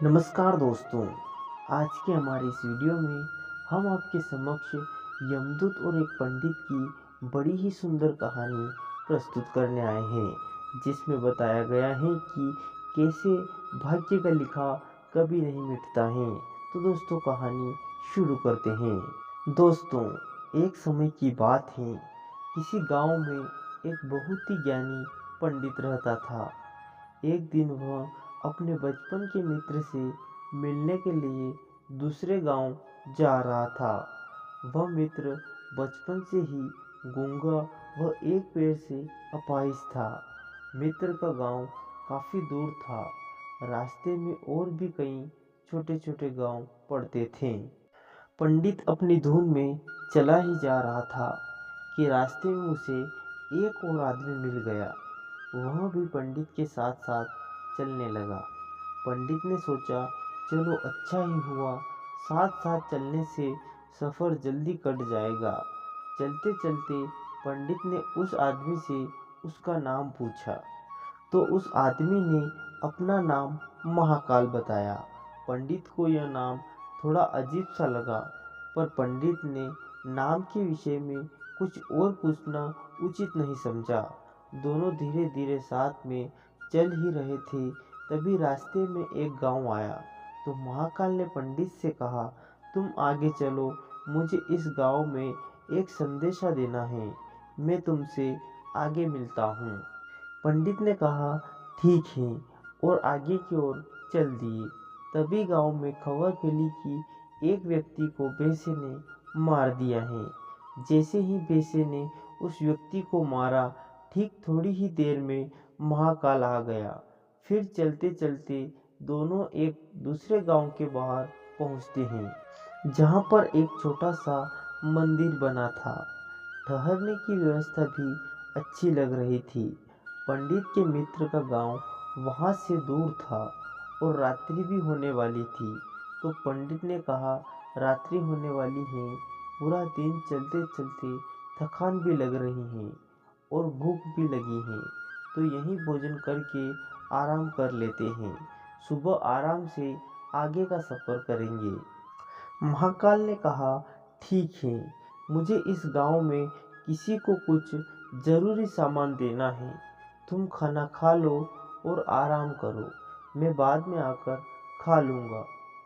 नमस्कार दोस्तों। आज के हमारे इस वीडियो में हम आपके समक्ष यमदूत और एक पंडित की बड़ी ही सुंदर कहानी प्रस्तुत करने आए हैं, जिसमें बताया गया है कि कैसे भाग्य का लिखा कभी नहीं मिटता है। तो दोस्तों, कहानी शुरू करते हैं। दोस्तों, एक समय की बात है। किसी गांव में एक बहुत ही ज्ञानी पंडित रहता था। एक दिन वह अपने बचपन के मित्र से मिलने के लिए दूसरे गांव जा रहा था। वह मित्र बचपन से ही गूंगा व एक पैर से अपाहिज था। मित्र का गांव काफी दूर था। रास्ते में और भी कई छोटे छोटे गांव पड़ते थे। पंडित अपनी धुन में चला ही जा रहा था कि रास्ते में उसे एक और आदमी मिल गया। वह भी पंडित के साथ साथ चलने लगा। पंडित ने सोचा, चलो अच्छा ही हुआ, साथ साथ चलने से सफ़र जल्दी कट जाएगा। चलते चलते पंडित ने उस आदमी से उसका नाम पूछा, तो उस आदमी ने अपना नाम महाकाल बताया। पंडित को यह नाम थोड़ा अजीब सा लगा, पर पंडित ने नाम के विषय में कुछ और पूछना उचित नहीं समझा। दोनों धीरे धीरे साथ में चल ही रहे थे, तभी रास्ते में एक गांव आया। तो महाकाल ने पंडित से कहा, तुम आगे चलो, मुझे इस गांव में एक संदेशा देना है। मैं तुमसे आगे मिलता हूँ। पंडित ने कहा, ठीक है, और आगे की ओर चल दिए। तभी गांव में खबर फैली कि एक व्यक्ति को बेसे ने मार दिया है। जैसे ही बेसे ने उस व्यक्ति को मारा, ठीक थोड़ी ही देर में महाकाल आ गया। फिर चलते चलते दोनों एक दूसरे गांव के बाहर पहुंचते हैं, जहां पर एक छोटा सा मंदिर बना था। ठहरने की व्यवस्था भी अच्छी लग रही थी। पंडित के मित्र का गांव वहां से दूर था और रात्रि भी होने वाली थी। तो पंडित ने कहा, रात्रि होने वाली है, पूरा दिन चलते चलते थकान भी लग रही है और भूख भी लगी है, तो यहीं भोजन करके आराम कर लेते हैं। सुबह आराम से आगे का सफर करेंगे। महाकाल ने कहा, ठीक है, मुझे इस गांव में किसी को कुछ जरूरी सामान देना है। तुम खाना खा लो और आराम करो, मैं बाद में आकर खा लूँगा।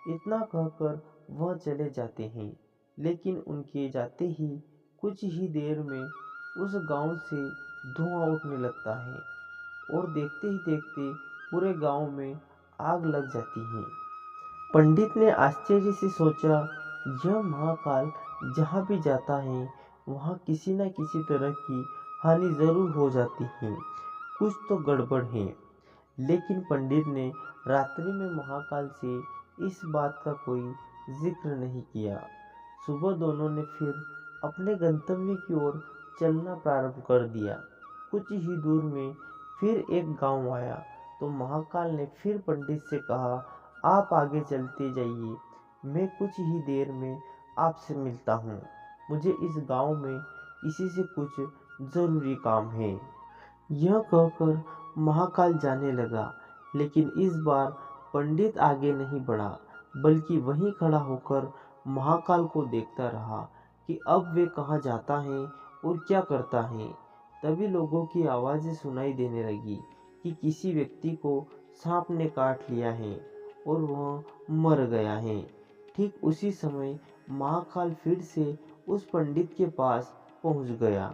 इतना कहकर वह चले जाते हैं। लेकिन उनके जाते ही कुछ ही देर में उस गांव से धुआं उठने लगता है और देखते ही देखते पूरे गांव में आग लग जाती है। पंडित ने आश्चर्य से सोचा, यह महाकाल जहाँ भी जाता है वहाँ किसी न किसी तरह की हानि जरूर हो जाती है, कुछ तो गड़बड़ है। लेकिन पंडित ने रात्रि में महाकाल से इस बात का कोई जिक्र नहीं किया। सुबह दोनों ने फिर अपने गंतव्य की ओर चलना प्रारंभ कर दिया। कुछ ही दूर में फिर एक गांव आया। तो महाकाल ने फिर पंडित से कहा, आप आगे चलते जाइए, मैं कुछ ही देर में आपसे मिलता हूँ। मुझे इस गांव में किसी से कुछ ज़रूरी काम है। यह कहकर महाकाल जाने लगा। लेकिन इस बार पंडित आगे नहीं बढ़ा, बल्कि वहीं खड़ा होकर महाकाल को देखता रहा कि अब वे कहाँ जाता है और क्या करता है। तभी लोगों की आवाज़ें सुनाई देने लगी कि किसी व्यक्ति को सांप ने काट लिया है और वह मर गया है। ठीक उसी समय महाकाल फिर से उस पंडित के पास पहुंच गया।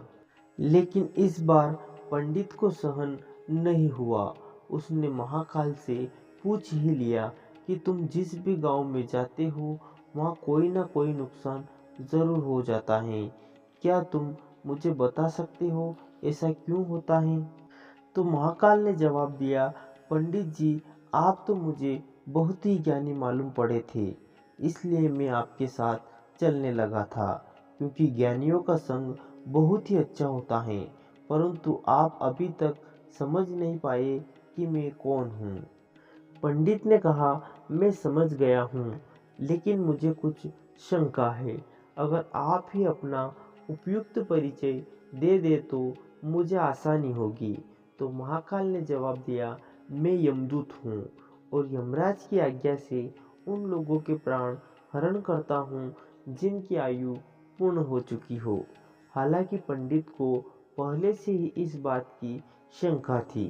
लेकिन इस बार पंडित को सहन नहीं हुआ। उसने महाकाल से पूछ ही लिया कि तुम जिस भी गांव में जाते हो वहाँ कोई ना कोई नुकसान ज़रूर हो जाता है। क्या तुम मुझे बता सकते हो ऐसा क्यों होता है? तो महाकाल ने जवाब दिया, पंडित जी, आप तो मुझे बहुत ही ज्ञानी मालूम पड़े थे, इसलिए मैं आपके साथ चलने लगा था, क्योंकि ज्ञानियों का संग बहुत ही अच्छा होता है। परंतु आप अभी तक समझ नहीं पाए कि मैं कौन हूँ। पंडित ने कहा, मैं समझ गया हूँ, लेकिन मुझे कुछ शंका है। अगर आप ही अपना उपयुक्त परिचय दे दे तो मुझे आसानी होगी। तो महाकाल ने जवाब दिया, मैं यमदूत हूँ और यमराज की आज्ञा से उन लोगों के प्राण हरण करता हूँ जिनकी आयु पूर्ण हो चुकी हो। हालांकि पंडित को पहले से ही इस बात की शंका थी,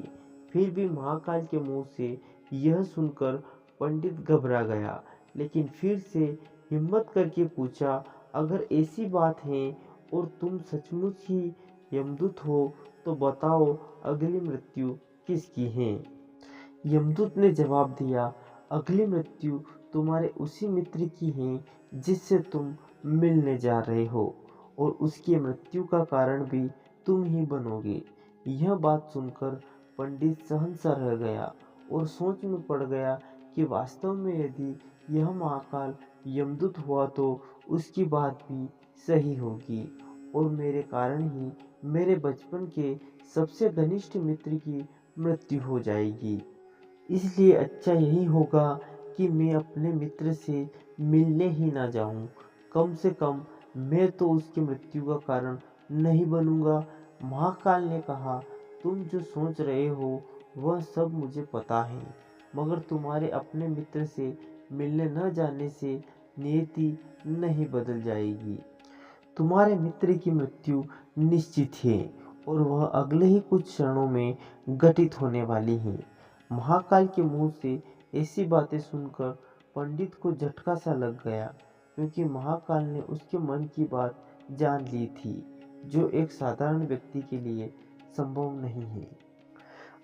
फिर भी महाकाल के मुंह से यह सुनकर पंडित घबरा गया, लेकिन फिर से हिम्मत करके पूछा, अगर ऐसी बात है और तुम सचमुच ही यमदूत हो तो बताओ अगली मृत्यु किसकी है। यमदूत ने जवाब दिया, अगली मृत्यु तुम्हारे उसी मित्र की है जिससे तुम मिलने जा रहे हो, और उसकी मृत्यु का कारण भी तुम ही बनोगे। यह बात सुनकर पंडित सहसा रह गया और सोच में पड़ गया कि वास्तव में यदि यह महाकाल यमदूत हुआ तो उसकी बात भी सही होगी और मेरे कारण ही मेरे बचपन के सबसे घनिष्ठ मित्र की मृत्यु हो जाएगी। इसलिए अच्छा यही होगा कि मैं अपने मित्र से मिलने ही ना जाऊं। कम से कम मैं तो उसकी मृत्यु का कारण नहीं बनूंगा। महाकाल ने कहा, तुम जो सोच रहे हो वह सब मुझे पता है, मगर तुम्हारे अपने मित्र से मिलने न जाने से नियति नहीं बदल जाएगी। तुम्हारे मित्र की मृत्यु निश्चित है और वह अगले ही कुछ क्षणों में घटित होने वाली है। महाकाल के मुंह से ऐसी बातें सुनकर पंडित को झटका सा लग गया, क्योंकि महाकाल ने उसके मन की बात जान ली थी, जो एक साधारण व्यक्ति के लिए संभव नहीं है।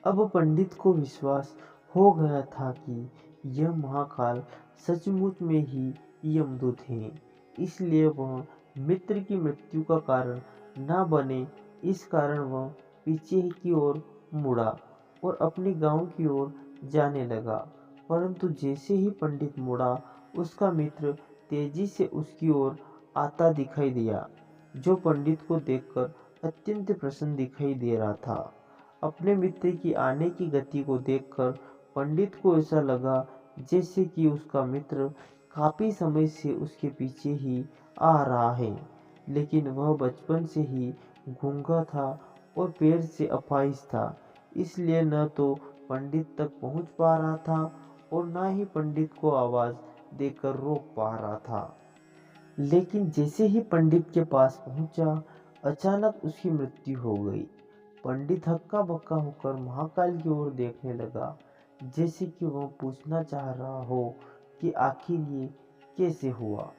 अब पंडित को विश्वास हो गया था कि यह महाकाल सचमुच में ही यमदूत है, इसलिए वह मित्र की मृत्यु का कारण ना बने, इस कारण वह पीछे की ओर मुड़ा और अपने गांव की ओर जाने लगा। परंतु जैसे ही पंडित मुड़ा, उसका मित्र तेजी से उसकी ओर आता दिखाई दिया, जो पंडित को देखकर अत्यंत प्रसन्न दिखाई दे रहा था। अपने मित्र की आने की गति को देखकर पंडित को ऐसा लगा जैसे कि उसका मित्र काफी समय से उसके पीछे ही आ रहा है, लेकिन वह बचपन से ही गूंगा था और पैर से अपाहिज था, इसलिए न तो पंडित तक पहुंच पा रहा था और न ही पंडित को आवाज देकर रोक पा रहा था। लेकिन जैसे ही पंडित के पास पहुंचा, अचानक उसकी मृत्यु हो गई। पंडित हक्का बक्का होकर महाकाल की ओर देखने लगा, जैसे कि वह पूछना चाह रहा हो कि आखिर ये कैसे हुआ।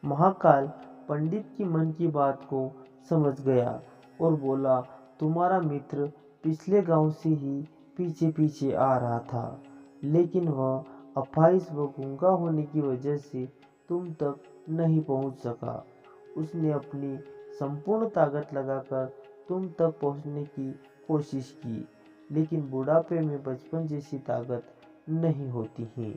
महाकाल पंडित की मन की बात को समझ गया और बोला, तुम्हारा मित्र पिछले गांव से ही पीछे पीछे आ रहा था, लेकिन वह अपाहिज व गूंगा होने की वजह से तुम तक नहीं पहुंच सका। उसने अपनी संपूर्ण ताकत लगाकर तुम तक पहुंचने की कोशिश की, लेकिन बुढ़ापे में बचपन जैसी ताकत नहीं होती है,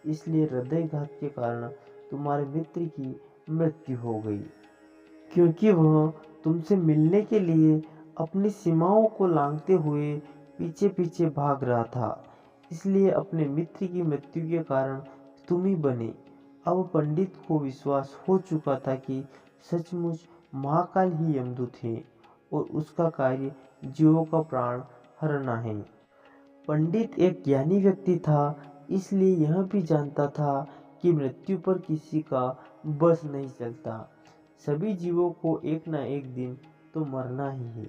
इसलिए हृदयघात के कारण तुम्हारे मित्र की मृत्यु हो गई, क्योंकि वह तुमसे मिलने के लिए अपनी सीमाओं को लांघते हुए पीछे पीछे भाग रहा था, इसलिए अपने मित्र की मृत्यु के कारण तुम ही बने। अब पंडित को विश्वास हो चुका था कि सचमुच महाकाल ही यमदूत है और उसका कार्य जीवों का प्राण हरना है। पंडित एक ज्ञानी व्यक्ति था, इसलिए यह भी जानता था कि मृत्यु पर किसी का बस नहीं चलता। सभी जीवों को एक ना एक दिन तो मरना ही है।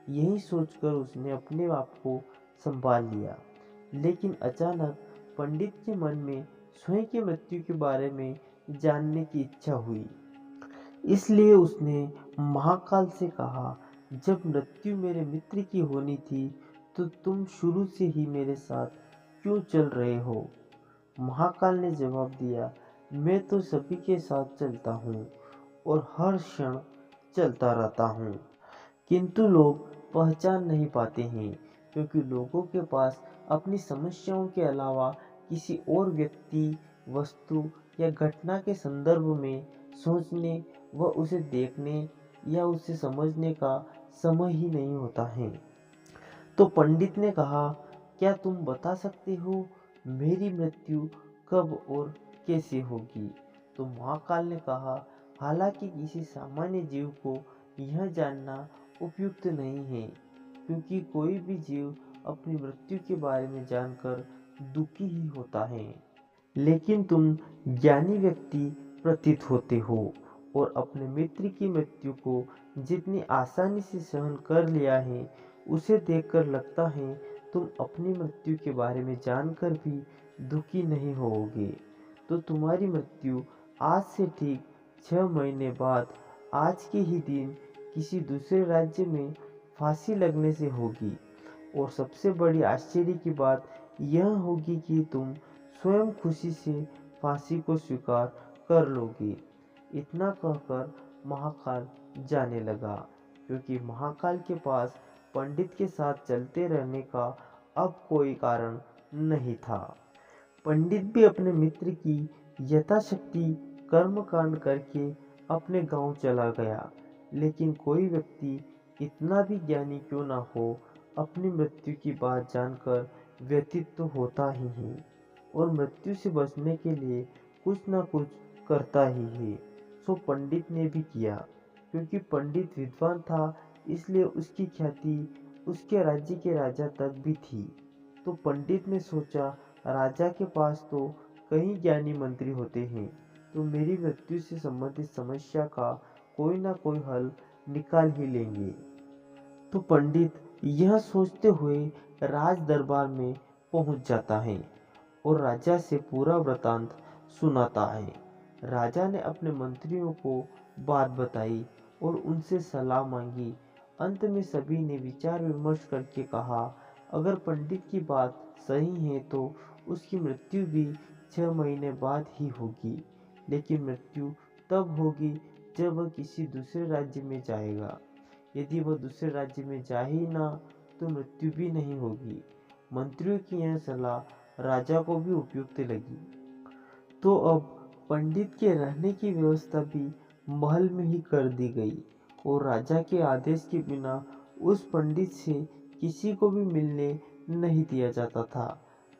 यही सोचकर उसने अपने आप को संभाल लिया। लेकिन अचानक पंडित के मन में स्वयं की मृत्यु के बारे में जानने की इच्छा हुई। इसलिए उसने महाकाल से कहा, जब मृत्यु मेरे मित्र की होनी थी तो तुम शुरू से ही मेरे साथ क्यों चल रहे हो। महाकाल ने जवाब दिया, मैं तो सभी के साथ चलता हूँ और हर क्षण चलता रहता हूँ, किंतु लोग पहचान नहीं पाते हैं, क्योंकि लोगों के पास अपनी समस्याओं के अलावा किसी और व्यक्ति, वस्तु या घटना के संदर्भ में सोचने व उसे देखने या उसे समझने का समय ही नहीं होता है। तो पंडित ने कहा, क्या तुम बता सकते हो मेरी मृत्यु कब और कैसे होगी। तो महाकाल ने कहा, हालांकि किसी सामान्य जीव को यह जानना उपयुक्त नहीं है, क्योंकि कोई भी जीव अपनी मृत्यु के बारे में जानकर दुखी ही होता है। लेकिन तुम ज्ञानी व्यक्ति प्रतीत होते हो और अपने मित्र की मृत्यु को जितनी आसानी से सहन कर लिया है, उसे देखकर लगता है तुम अपनी मृत्यु के बारे में जानकर भी दुखी नहीं होगे। तो तुम्हारी मृत्यु आज से ठीक 6 महीने बाद आज के ही दिन किसी दूसरे राज्य में फांसी लगने से होगी। और सबसे बड़ी आश्चर्य की बात यह होगी कि तुम स्वयं खुशी से फांसी को स्वीकार कर लोगे। इतना कहकर महाकाल जाने लगा, क्योंकि महाकाल के पास पंडित के साथ चलते रहने का अब कोई कारण नहीं था। पंडित भी अपने मित्र की यथाशक्ति कर्मकांड करके अपने गांव चला गया। लेकिन कोई व्यक्ति इतना भी ज्ञानी क्यों ना हो, अपनी मृत्यु की बात जानकर व्यथित तो होता ही है और मृत्यु से बचने के लिए कुछ ना कुछ करता ही है। सो पंडित ने भी किया। क्योंकि पंडित विद्वान था, इसलिए उसकी ख्याति उसके राज्य के राजा तक भी थी। तो पंडित ने सोचा, राजा के पास तो कई ज्ञानी मंत्री होते हैं, तो मेरी मृत्यु से संबंधित समस्या का कोई ना कोई हल निकाल ही लेंगे। तो पंडित यह सोचते हुए राज दरबार में पहुंच जाता है और राजा से पूरा वृतांत सुनाता है। राजा ने अपने मंत्रियों को बात बताई और उनसे सलाह मांगी। अंत में सभी ने विचार विमर्श करके कहा, अगर पंडित की बात सही है तो उसकी मृत्यु भी 6 महीने बाद ही होगी। लेकिन मृत्यु तब होगी जब वह किसी दूसरे राज्य में जाएगा। यदि वह दूसरे राज्य में जा ही ना, तो मृत्यु भी नहीं होगी। मंत्रियों की यह सलाह राजा को भी उपयुक्त लगी। तो अब पंडित के रहने की व्यवस्था भी महल में ही कर दी गई और राजा के आदेश के बिना उस पंडित से किसी को भी मिलने नहीं दिया जाता था।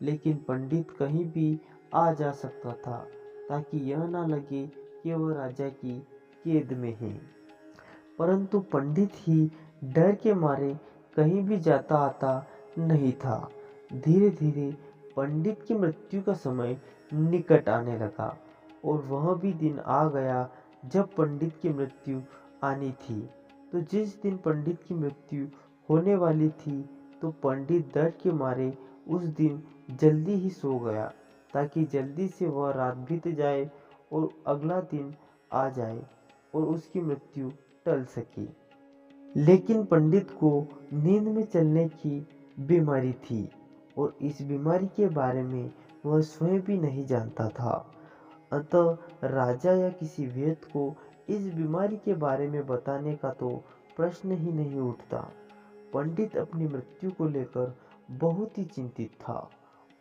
लेकिन पंडित कहीं भी आ जा सकता था, ताकि यह ना लगे कि वह राजा की कैद में है। परंतु पंडित ही डर के मारे कहीं भी जाता आता नहीं था। धीरे धीरे पंडित की मृत्यु का समय निकट आने लगा और वह भी दिन आ गया जब पंडित की मृत्यु आनी थी। तो जिस दिन पंडित की मृत्यु होने वाली थी, तो पंडित डर के मारे उस दिन जल्दी ही सो गया, ताकि जल्दी से वह रात बीत जाए और अगला दिन आ जाए और उसकी मृत्यु टल सके। लेकिन पंडित को नींद में चलने की बीमारी थी और इस बीमारी के बारे में वह स्वयं भी नहीं जानता था। अतः राजा या किसी वैद्य को इस बीमारी के बारे में बताने का तो प्रश्न ही नहीं उठता। पंडित अपनी मृत्यु को लेकर बहुत ही चिंतित था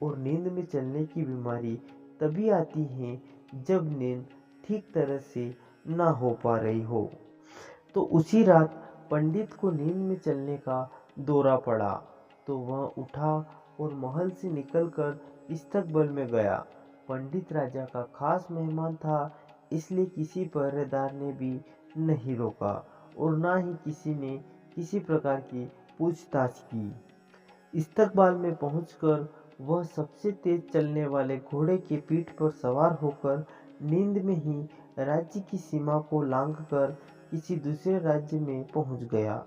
और नींद में चलने की बीमारी तभी आती है जब नींद ठीक तरह से ना हो पा रही हो। तो उसी रात पंडित को नींद में चलने का दौरा पड़ा। तो वह उठा और महल से निकलकर इस्तकबल में गया। पंडित राजा का खास मेहमान था, इसलिए किसी पहरेदार ने भी नहीं रोका और ना ही किसी ने किसी प्रकार की पूछताछ की। इस्तकबाल में पहुंचकर वह सबसे तेज चलने वाले घोड़े के पीठ पर सवार होकर नींद में ही राज्य की सीमा को लांघकर किसी दूसरे राज्य में पहुंच गया।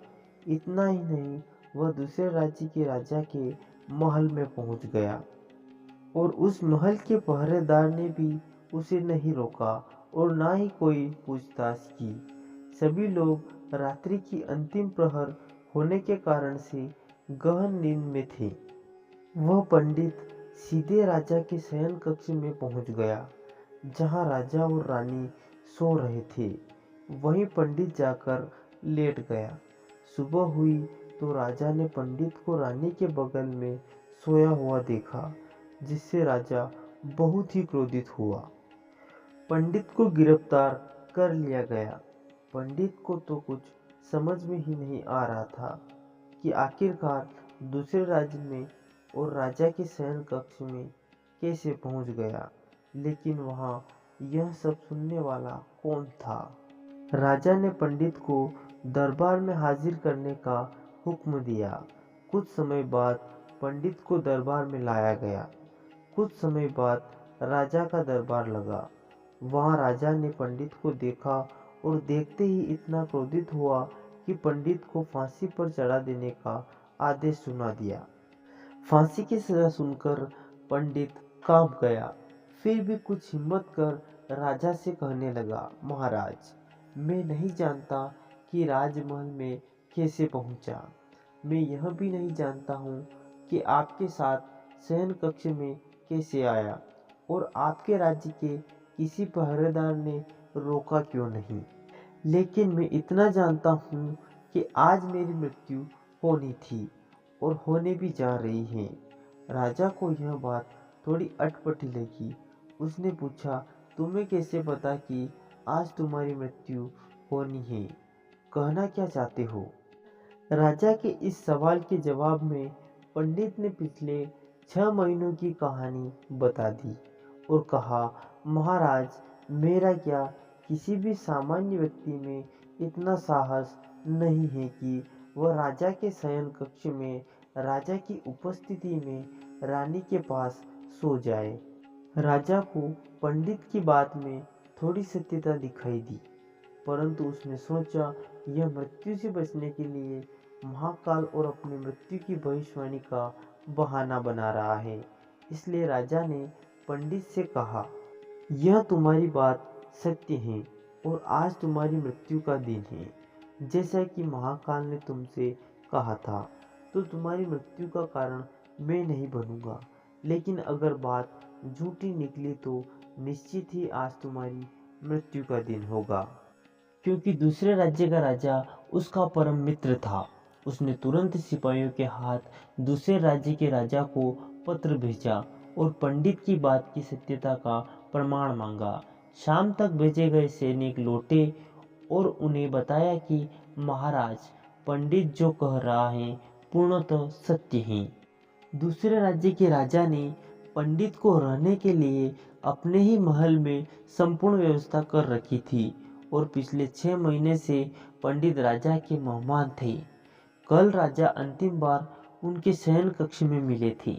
इतना ही नहीं, वह दूसरे राज्य के राजा के महल में पहुंच गया और उस महल के पहरेदार ने भी उसे नहीं रोका और ना ही कोई पूछताछ की। सभी लोग रात्रि की अंतिम प्रहर होने के कारण से गहन नींद में थे। वह पंडित सीधे राजा के शयन कक्ष में पहुंच गया, जहां राजा और रानी सो रहे थे। वहीं पंडित जाकर लेट गया। सुबह हुई तो राजा ने पंडित को रानी के बगल में सोया हुआ देखा, जिससे राजा बहुत ही क्रोधित हुआ। पंडित को गिरफ्तार कर लिया गया। पंडित को तो कुछ समझ में ही नहीं आ रहा था कि आखिरकार दूसरे राज्य में और राजा के शयन कक्ष में कैसे पहुंच गया। लेकिन वहां यह सब सुनने वाला कौन था। राजा ने पंडित को दरबार में हाजिर करने का हुक्म दिया। कुछ समय बाद पंडित को दरबार में लाया गया। कुछ समय बाद राजा का दरबार लगा। वहाँ राजा ने पंडित को देखा और देखते ही इतना क्रोधित हुआ कि पंडित को फांसी पर चढ़ा देने का आदेश सुना दिया। फांसी की सजा सुनकर पंडित कांप गया। फिर भी कुछ हिम्मत कर राजा से कहने लगा, महाराज, मैं नहीं जानता कि राजमहल में कैसे पहुंचा। मैं यह भी नहीं जानता हूँ कि आपके साथ शयन कक्ष में कैसे आया और आपके राज्य के किसी पहरेदार ने रोका क्यों नहीं। लेकिन मैं इतना जानता हूँ कि आज मेरी मृत्यु होनी थी और होने भी जा रही है। राजा को यह बात थोड़ी अटपटी लगी। उसने पूछा, तुम्हें कैसे पता कि आज तुम्हारी मृत्यु होनी है? कहना क्या चाहते हो? राजा के इस सवाल के जवाब में पंडित ने पिछले 6 महीनों की कहानी बता दी और कहा, महाराज, मेरा क्या किसी भी सामान्य व्यक्ति में इतना साहस नहीं है कि वह राजा के शयन कक्ष में राजा की उपस्थिति में रानी के पास सो जाए। राजा को पंडित की बात में थोड़ी सत्यता दिखाई दी, परंतु उसने सोचा यह मृत्यु से बचने के लिए महाकाल और अपनी मृत्यु की भविष्यवाणी का बहाना बना रहा है। इसलिए राजा ने पंडित से कहा, यह तुम्हारी बात सत्य है और आज तुम्हारी मृत्यु का दिन है। जैसा कि महाकाल ने तुमसे कहा था, तो तुम्हारी मृत्यु का कारण मैं नहीं बनूंगा। लेकिन अगर बात झूठी निकली तो निश्चित ही आज तुम्हारी मृत्यु का दिन होगा। क्योंकि दूसरे राज्य का राजा उसका परम मित्र था, उसने तुरंत सिपाहियों के हाथ दूसरे राज्य के राजा को पत्र भेजा और पंडित की बात की सत्यता का प्रमाण मांगा। शाम तक भेजे गए सैनिक लौटे और उन्हें बताया कि महाराज, पंडित जो कह रहा है पूर्णतः सत्य है। दूसरे राज्य के राजा ने पंडित को रहने के लिए अपने ही महल में संपूर्ण व्यवस्था कर रखी थी और पिछले 6 महीने से पंडित राजा के मेहमान थे। कल राजा अंतिम बार उनके शयन कक्ष में मिले थे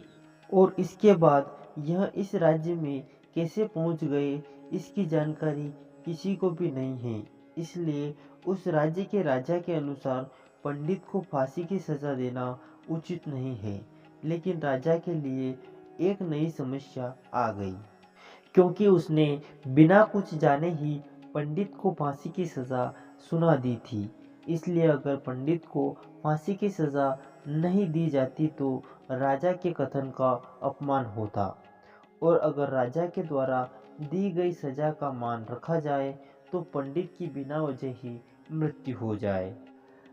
और इसके बाद यह इस राज्य में कैसे पहुंच गए, इसकी जानकारी किसी को भी नहीं है। इसलिए उस राज्य के राजा के अनुसार पंडित को फांसी की सजा देना उचित नहीं है। लेकिन राजा के लिए एक नई समस्या आ गई, क्योंकि उसने बिना कुछ जाने ही पंडित को फांसी की सजा सुना दी थी। इसलिए अगर पंडित को फांसी की सजा नहीं दी जाती तो राजा के कथन का अपमान होता और अगर राजा के द्वारा दी गई सजा का मान रखा जाए तो पंडित की बिना वजह ही मृत्यु हो जाए।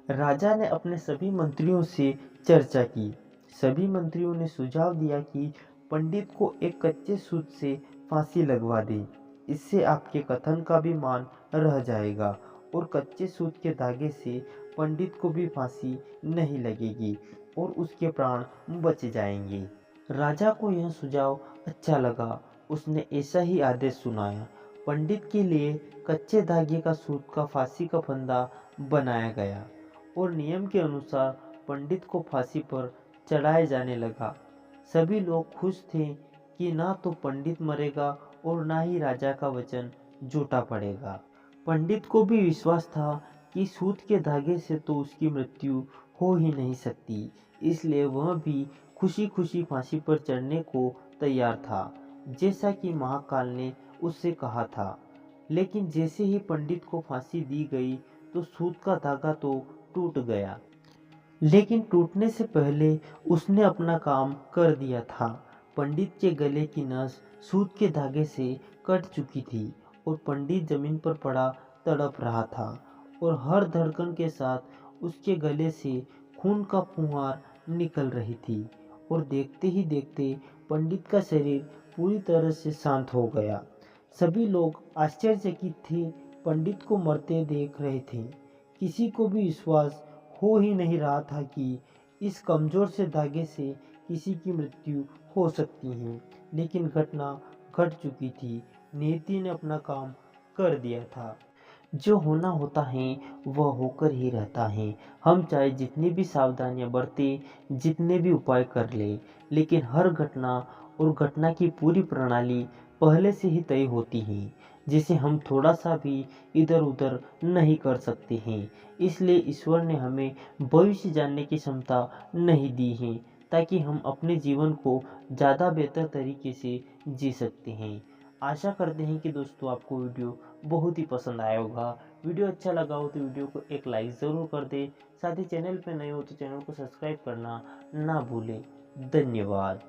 राजा ने अपने सभी मंत्रियों से चर्चा की। सभी मंत्रियों ने सुझाव दिया कि पंडित को एक कच्चे सूत से फांसी लगवा दे। इससे आपके कथन का भी मान रह जाएगा और कच्चे सूत के धागे से पंडित को भी फांसी नहीं लगेगी और उसके प्राण बच जाएंगे। राजा को यह सुझाव अच्छा लगा। उसने ऐसा ही आदेश सुनाया। पंडित के लिए कच्चे धागे का सूत का फांसी का फंदा बनाया गया और नियम के अनुसार पंडित को फांसी पर चढ़ाया जाने लगा। सभी लोग खुश थे कि ना तो पंडित मरेगा और ना ही राजा का वचन झूठा पड़ेगा। पंडित को भी विश्वास था कि सूत के धागे से तो उसकी मृत्यु हो ही नहीं सकती, इसलिए वह भी खुशी खुशी फांसी पर चढ़ने को तैयार था, जैसा कि महाकाल ने उससे कहा था। लेकिन जैसे ही पंडित को फांसी दी गई तो सूत का धागा तो टूट गया, लेकिन टूटने से पहले उसने अपना काम कर दिया था। पंडित के गले की नस सूत के धागे से कट चुकी थी और पंडित जमीन पर पड़ा तड़प रहा था और हर धड़कन के साथ उसके गले से खून का फुहार निकल रही थी और देखते ही देखते पंडित का शरीर पूरी तरह से शांत हो गया। सभी लोग आश्चर्यचकित थे, पंडित को मरते देख रहे थे। किसी को भी विश्वास हो ही नहीं रहा था कि इस कमजोर से धागे से किसी की मृत्यु हो सकती है। लेकिन घटना घट चुकी थी। नियति ने अपना काम कर दिया था। जो होना होता है वह होकर ही रहता है। हम चाहे जितनी भी सावधानियां बरतें, जितने भी उपाय कर ले, लेकिन हर घटना और घटना की पूरी प्रणाली पहले से ही तय होती है, जिसे हम थोड़ा सा भी इधर उधर नहीं कर सकते हैं। इसलिए ईश्वर ने हमें भविष्य जानने की क्षमता नहीं दी है, ताकि हम अपने जीवन को ज़्यादा बेहतर तरीके से जी सकते हैं। आशा करते हैं कि दोस्तों आपको वीडियो बहुत ही पसंद आया होगा। वीडियो अच्छा लगा हो तो वीडियो को एक लाइक ज़रूर कर दें। साथ ही चैनल पर नए हो तो चैनल को सब्सक्राइब करना ना भूलें। धन्यवाद।